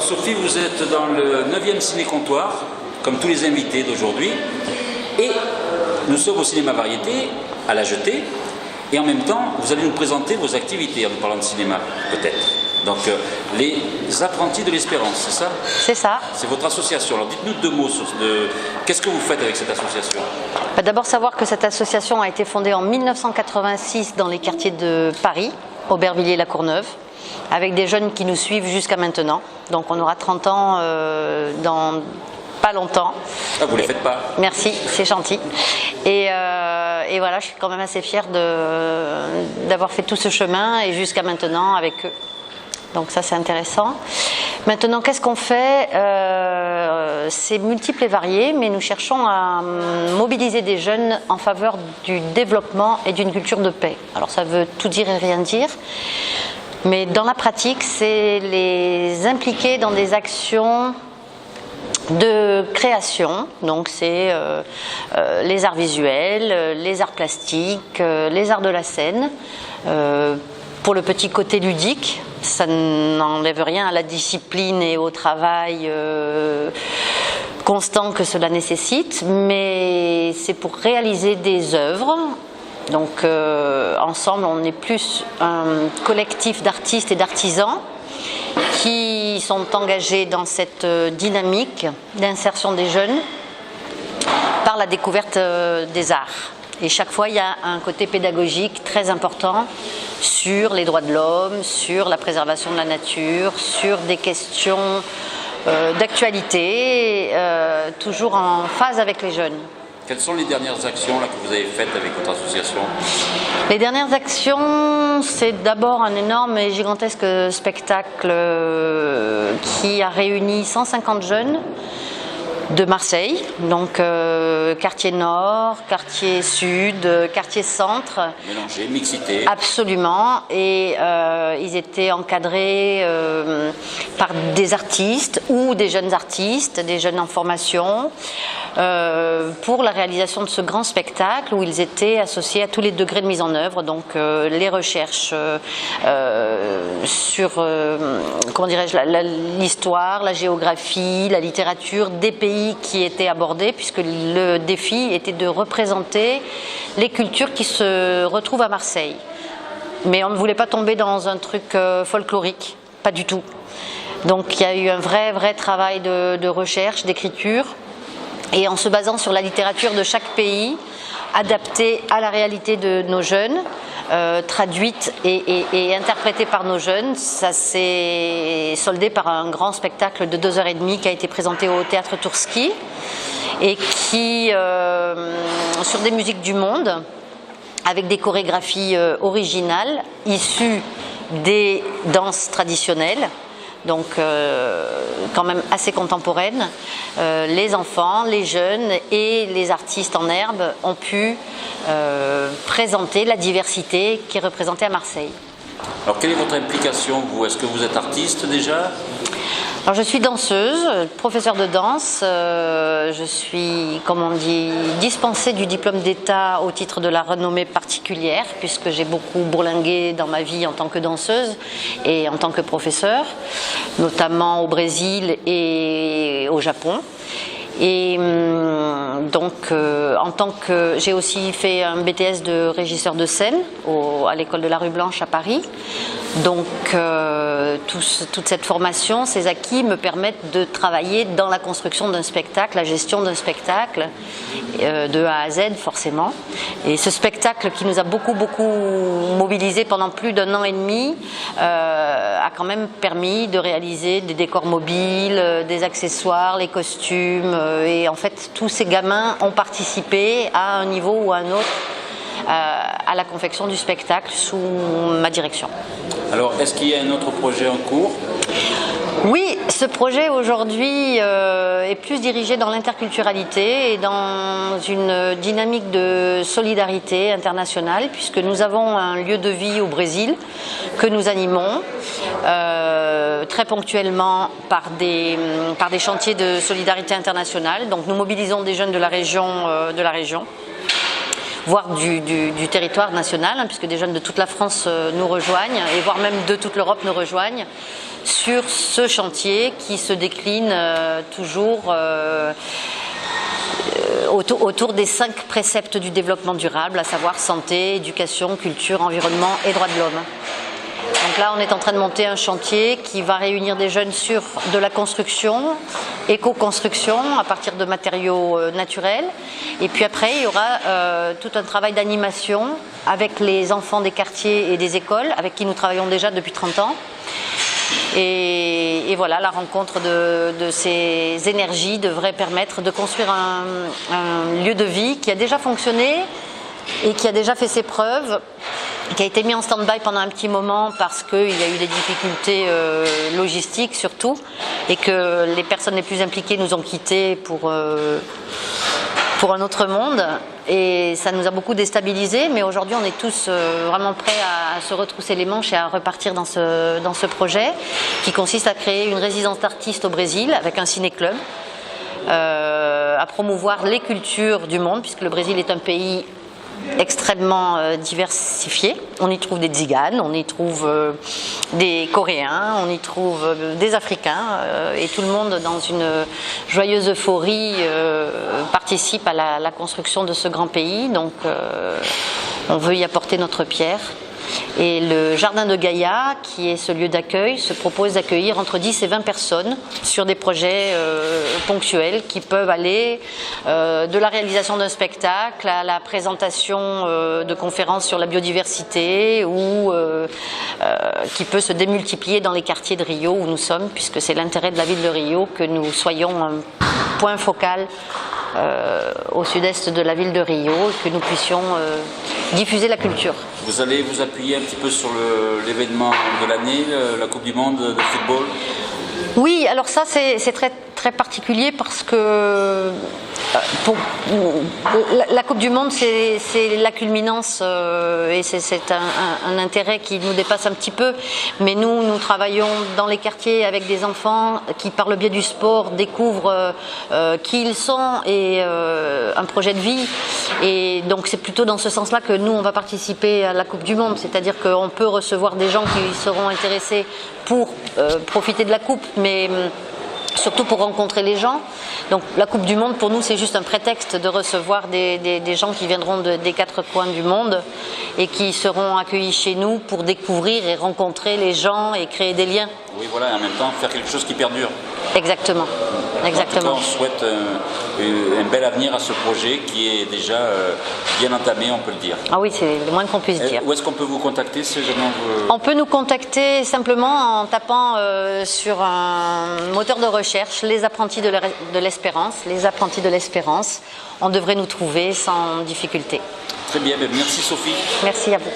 Alors Sophie, vous êtes dans le 9e ciné-comptoir, comme tous les invités d'aujourd'hui, et nous sommes au cinéma variété, à La Jetée, et en même temps, vous allez nous présenter vos activités en nous parlant de cinéma, peut-être. Donc, les apprentis de l'espérance, c'est ça? C'est ça. C'est votre association. Alors, dites-nous 2 mots sur qu'est-ce que vous faites avec cette association? D'abord, savoir que cette association a été fondée en 1986 dans les quartiers de Paris, Aubervilliers-la-Courneuve, avec des jeunes qui nous suivent jusqu'à maintenant. Donc, on aura 30 ans dans pas longtemps. Ah, vous ne les faites pas? Merci, c'est gentil. Et voilà, je suis quand même assez fière d'avoir fait tout ce chemin et jusqu'à maintenant avec eux. Donc ça, c'est intéressant. Maintenant, qu'est-ce qu'on fait? C'est multiple et varié, mais nous cherchons à mobiliser des jeunes en faveur du développement et d'une culture de paix. Alors ça veut tout dire et rien dire, mais dans la pratique, c'est les impliquer dans des actions de création. Donc c'est les arts visuels, les arts plastiques, les arts de la scène. Pour le petit côté ludique, ça n'enlève rien à la discipline et au travail constant que cela nécessite, mais c'est pour réaliser des œuvres. Donc ensemble, on est plus un collectif d'artistes et d'artisans qui sont engagés dans cette dynamique d'insertion des jeunes par la découverte des arts. Et chaque fois, il y a un côté pédagogique très important sur les droits de l'homme, sur la préservation de la nature, sur des questions d'actualité, toujours en phase avec les jeunes. Quelles sont les dernières actions là, que vous avez faites avec votre association? Les dernières actions, c'est d'abord un énorme et gigantesque spectacle qui a réuni 150 jeunes de Marseille, donc quartier nord, quartier sud, quartier centre. Mélangé, mixité. Absolument, et ils étaient encadrés par des artistes ou des jeunes artistes, des jeunes en formation, pour la réalisation de ce grand spectacle où ils étaient associés à tous les degrés de mise en œuvre, donc les recherches sur comment dirais-je, l'histoire, la géographie, la littérature des pays qui étaient abordés, puisque le défi était de représenter les cultures qui se retrouvent à Marseille. Mais on ne voulait pas tomber dans un truc folklorique, pas du tout. Donc il y a eu un vrai travail de recherche, d'écriture, et en se basant sur la littérature de chaque pays, adaptée à la réalité de nos jeunes, traduite et interprétée par nos jeunes, ça s'est soldé par un grand spectacle de 2h30 qui a été présenté au Théâtre Tourski et qui, sur des musiques du monde, avec des chorégraphies originales, issues des danses traditionnelles, donc quand même assez contemporaines, les enfants, les jeunes et les artistes en herbe ont pu présenter la diversité qui est représentée à Marseille. Alors quelle est votre implication, vous? Est-ce que vous êtes artiste déjà? Alors je suis danseuse, professeure de danse, je suis, comme on dit, dispensée du diplôme d'État au titre de la renommée particulière, puisque j'ai beaucoup bourlingué dans ma vie en tant que danseuse et en tant que professeure, notamment au Brésil et au Japon. Et donc, en tant que j'ai aussi fait un BTS de régisseur de scène à l'école de la Rue Blanche à Paris. Donc, toute cette formation, ces acquis me permettent de travailler dans la construction d'un spectacle, la gestion d'un spectacle, de A à Z forcément. Et ce spectacle qui nous a beaucoup mobilisés pendant plus d'1 an et demi a quand même permis de réaliser des décors mobiles, des accessoires, les costumes. Et en fait, tous ces gamins ont participé à un niveau ou à un autre à la confection du spectacle sous ma direction. Alors, est-ce qu'il y a un autre projet en cours? Oui, ce projet aujourd'hui est plus dirigé dans l'interculturalité et dans une dynamique de solidarité internationale, puisque nous avons un lieu de vie au Brésil que nous animons très ponctuellement par des chantiers de solidarité internationale. Donc nous mobilisons des jeunes de la région voire du territoire national, hein, puisque des jeunes de toute la France nous rejoignent, et voire même de toute l'Europe nous rejoignent, sur ce chantier qui se décline toujours autour des 5 préceptes du développement durable, à savoir santé, éducation, culture, environnement et droits de l'homme. Donc là, on est en train de monter un chantier qui va réunir des jeunes sur de la construction, éco-construction à partir de matériaux naturels. Et puis après, il y aura tout un travail d'animation avec les enfants des quartiers et des écoles, avec qui nous travaillons déjà depuis 30 ans. Et voilà, la rencontre de ces énergies devrait permettre de construire un lieu de vie qui a déjà fonctionné et qui a déjà fait ses preuves, qui a été mis en stand-by pendant un petit moment parce qu'il y a eu des difficultés logistiques surtout, et que les personnes les plus impliquées nous ont quittés pour un autre monde, et ça nous a beaucoup déstabilisés, mais aujourd'hui on est tous vraiment prêts à se retrousser les manches et à repartir dans ce projet qui consiste à créer une résidence d'artistes au Brésil avec un ciné-club, à promouvoir les cultures du monde, puisque le Brésil est un pays extrêmement diversifié. On y trouve des Tziganes, on y trouve des Coréens, on y trouve des Africains, et tout le monde, dans une joyeuse euphorie, participe à la construction de ce grand pays. Donc on veut y apporter notre pierre. Et le Jardin de Gaïa, qui est ce lieu d'accueil, se propose d'accueillir entre 10 et 20 personnes sur des projets ponctuels qui peuvent aller de la réalisation d'un spectacle à la présentation de conférences sur la biodiversité, ou qui peut se démultiplier dans les quartiers de Rio où nous sommes, puisque c'est l'intérêt de la ville de Rio que nous soyons un point focal au sud-est de la ville de Rio, et que nous puissions diffuser la culture. Vous allez vous appuyer un petit peu sur l'événement de l'année, la Coupe du Monde de football? Oui, alors ça c'est très, très particulier parce que la Coupe du Monde, c'est la culminance, et c'est un intérêt qui nous dépasse un petit peu. Mais nous travaillons dans les quartiers avec des enfants qui, par le biais du sport, découvrent qui ils sont et un projet de vie. Et donc c'est plutôt dans ce sens-là que nous, on va participer à la Coupe du Monde. C'est-à-dire qu'on peut recevoir des gens qui seront intéressés pour profiter de la Coupe, mais surtout pour rencontrer les gens. Donc la Coupe du Monde, pour nous, c'est juste un prétexte de recevoir des gens qui viendront des 4 coins du monde et qui seront accueillis chez nous pour découvrir et rencontrer les gens et créer des liens. Oui, voilà, et en même temps faire quelque chose qui perdure. Exactement. Exactement. En tout cas, on souhaite un bel avenir à ce projet qui est déjà bien entamé, on peut le dire. Ah oui, c'est le moins qu'on puisse dire. Où est-ce qu'on peut vous contacter si jamais On peut nous contacter simplement en tapant sur un moteur de recherche, les apprentis de l'espérance, les apprentis de l'espérance. On devrait nous trouver sans difficulté. Très bien, merci Sophie. Merci à vous.